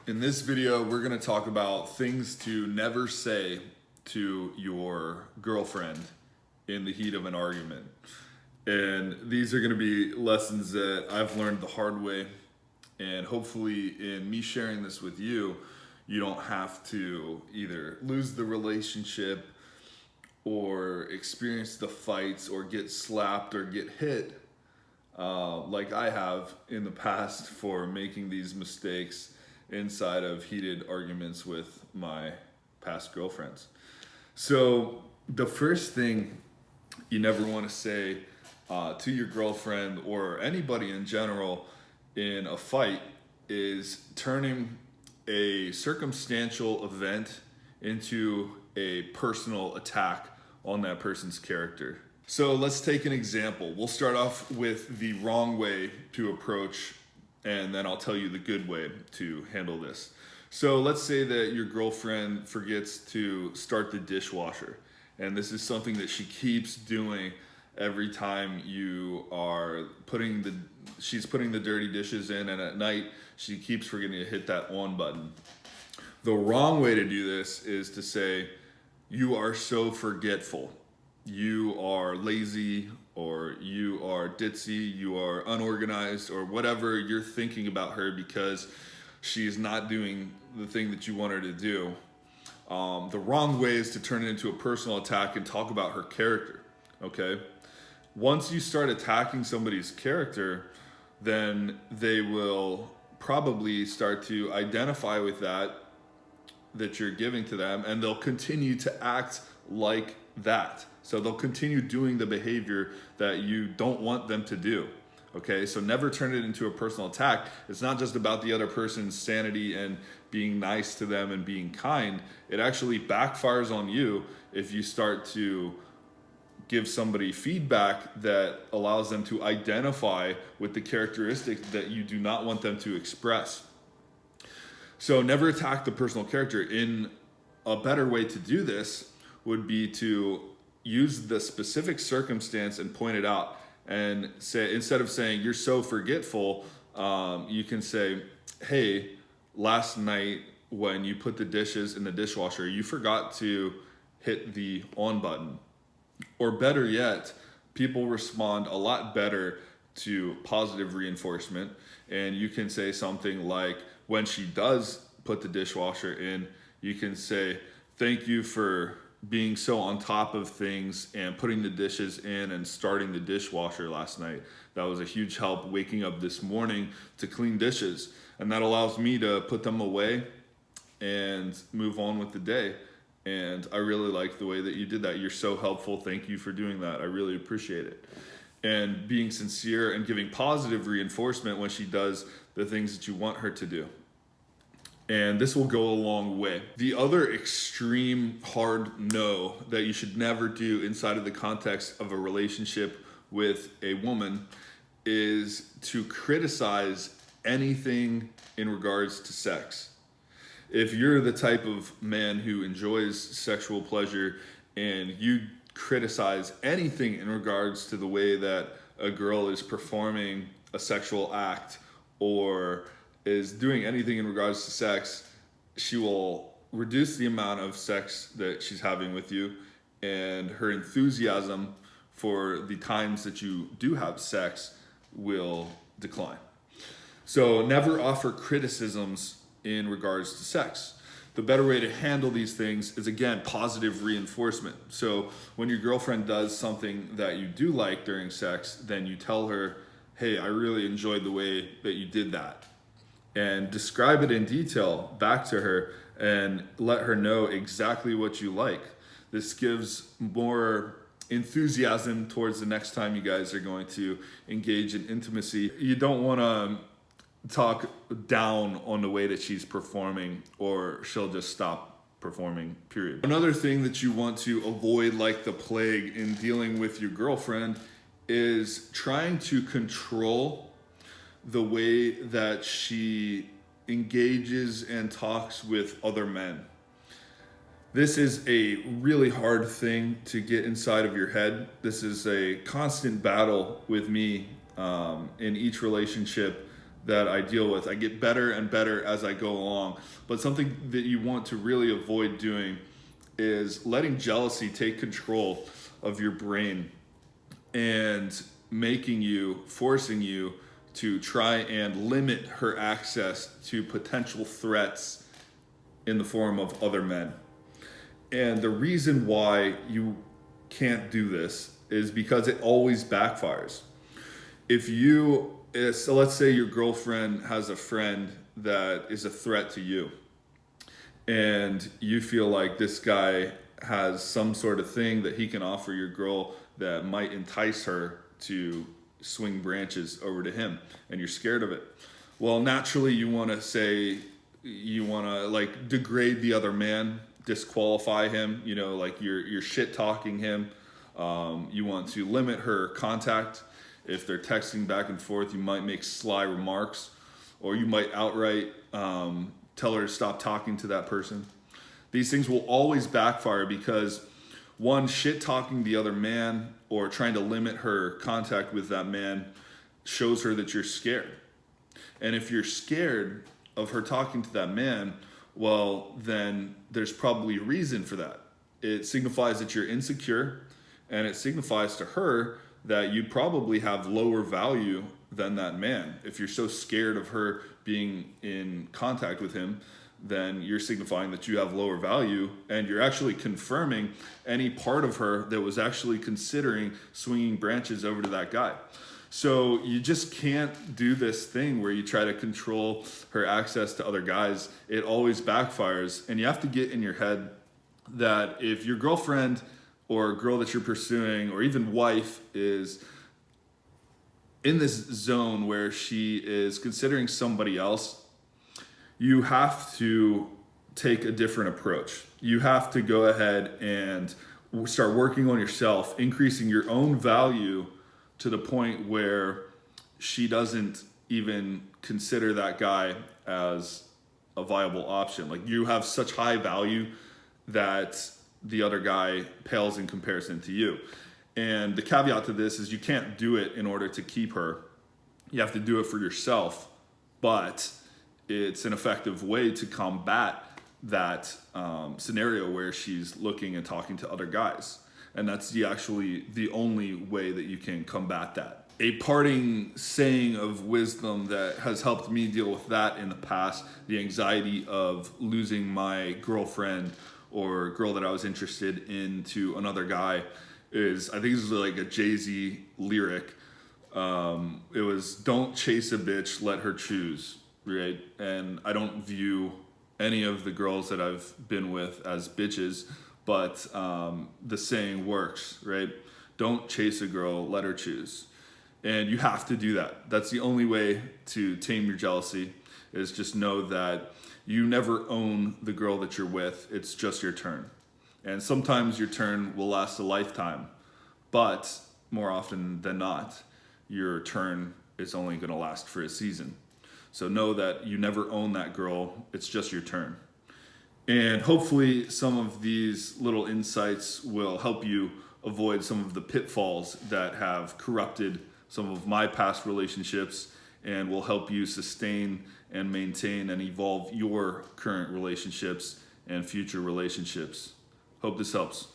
In this video, we're going to talk about things to never say to your girlfriend in the heat of an argument. And these are going to be lessons that I've learned the hard way. And hopefully, in me sharing this with you, you don't have to either lose the relationship or experience the fights or get slapped or get hit like I have in the past for making these mistakes inside of heated arguments with my past girlfriends. So the first thing you never want to say to your girlfriend or anybody in general in a fight is turning a circumstantial event into a personal attack on that person's character. So let's take an example. We'll start off with the wrong way to approach, and then I'll tell you the good way to handle this. So let's say that your girlfriend forgets to start the dishwasher, and this is something that she keeps doing every time you are she's putting the dirty dishes in, and at night she keeps forgetting to hit that on button. The wrong way to do this is to say, "You are so forgetful. You are lazy, or you are ditzy, you are unorganized," or whatever you're thinking about her because she's not doing the thing that you want her to do. The wrong way is to turn it into a personal attack and talk about her character, okay? Once you start attacking somebody's character, then they will probably start to identify with that you're giving to them, and they'll continue to act like that. So they'll continue doing the behavior that you don't want them to do. Okay, so never turn it into a personal attack. It's not just about the other person's sanity and being nice to them and being kind. It actually backfires on you if you start to give somebody feedback that allows them to identify with the characteristics that you do not want them to express. So never attack the personal character. In a better way to do this would be to use the specific circumstance and point it out, and say, instead of saying "you're so forgetful," you can say, "Hey, last night when you put the dishes in the dishwasher, you forgot to hit the on button." Or better yet, people respond a lot better to positive reinforcement, and you can say something like, when she does put the dishwasher in, you can say, "Thank you for being so on top of things and putting the dishes in and starting the dishwasher last night. That was a huge help waking up this morning to clean dishes. And that allows me to put them away and move on with the day. And I really like the way that you did that. You're so helpful. Thank you for doing that. I really appreciate it." And being sincere and giving positive reinforcement when she does the things that you want her to do. And this will go a long way. The other extreme hard no that you should never do inside of the context of a relationship with a woman is to criticize anything in regards to sex. If you're the type of man who enjoys sexual pleasure and you criticize anything in regards to the way that a girl is performing a sexual act or is doing anything in regards to sex, she will reduce the amount of sex that she's having with you, and her enthusiasm for the times that you do have sex will decline. So never offer criticisms in regards to sex. The better way to handle these things is, again, positive reinforcement. So when your girlfriend does something that you do like during sex, then you tell her, "Hey, I really enjoyed the way that you did that." And describe it in detail back to her and let her know exactly what you like. This gives more enthusiasm towards the next time you guys are going to engage in intimacy. You don't want to talk down on the way that she's performing, or she'll just stop performing, period. Another thing that you want to avoid like the plague in dealing with your girlfriend is trying to control the way that she engages and talks with other men. This is a really hard thing to get inside of your head. This is a constant battle with me in each relationship that I deal with. I get better and better as I go along. But something that you want to really avoid doing is letting jealousy take control of your brain and forcing you to try and limit her access to potential threats in the form of other men. And the reason why you can't do this is because it always backfires. So let's say your girlfriend has a friend that is a threat to you, and you feel like this guy has some sort of thing that he can offer your girl that might entice her to swing branches over to him, and you're scared of it. Well, naturally you want to like degrade the other man, disqualify him, like you're shit talking him. You want to limit her contact. If they're texting back and forth, you might make sly remarks, or you might outright tell her to stop talking to that person. These things will always backfire because one, shit talking the other man or trying to limit her contact with that man shows her that you're scared. And if you're scared of her talking to that man, well, then there's probably a reason for that. It signifies that you're insecure, and it signifies to her that you probably have lower value than that man. If you're so scared of her being in contact with him, then you're signifying that you have lower value, and you're actually confirming any part of her that was actually considering swinging branches over to that guy. So you just can't do this thing where you try to control her access to other guys. It always backfires, and you have to get in your head that if your girlfriend or a girl that you're pursuing, or even wife, is in this zone where she is considering somebody else, you have to take a different approach. You have to go ahead and start working on yourself, increasing your own value to the point where she doesn't even consider that guy as a viable option. Like, you have such high value that the other guy pales in comparison to you. And the caveat to this is you can't do it in order to keep her. You have to do it for yourself, but it's an effective way to combat that scenario where she's looking and talking to other guys. And that's the only way that you can combat that. A parting saying of wisdom that has helped me deal with that in the past, the anxiety of losing my girlfriend or girl that I was interested in to another guy, is, I think this is like a Jay-Z lyric. It was, "Don't chase a bitch, let her choose," right? And I don't view any of the girls that I've been with as bitches, but the saying works, right? Don't chase a girl, let her choose. And you have to do that. That's the only way to tame your jealousy, is just know that you never own the girl that you're with. It's just your turn. And sometimes your turn will last a lifetime, but more often than not, your turn is only going to last for a season. So know that you never own that girl. It's just your turn. And hopefully some of these little insights will help you avoid some of the pitfalls that have corrupted some of my past relationships, and will help you sustain and maintain and evolve your current relationships and future relationships. Hope this helps.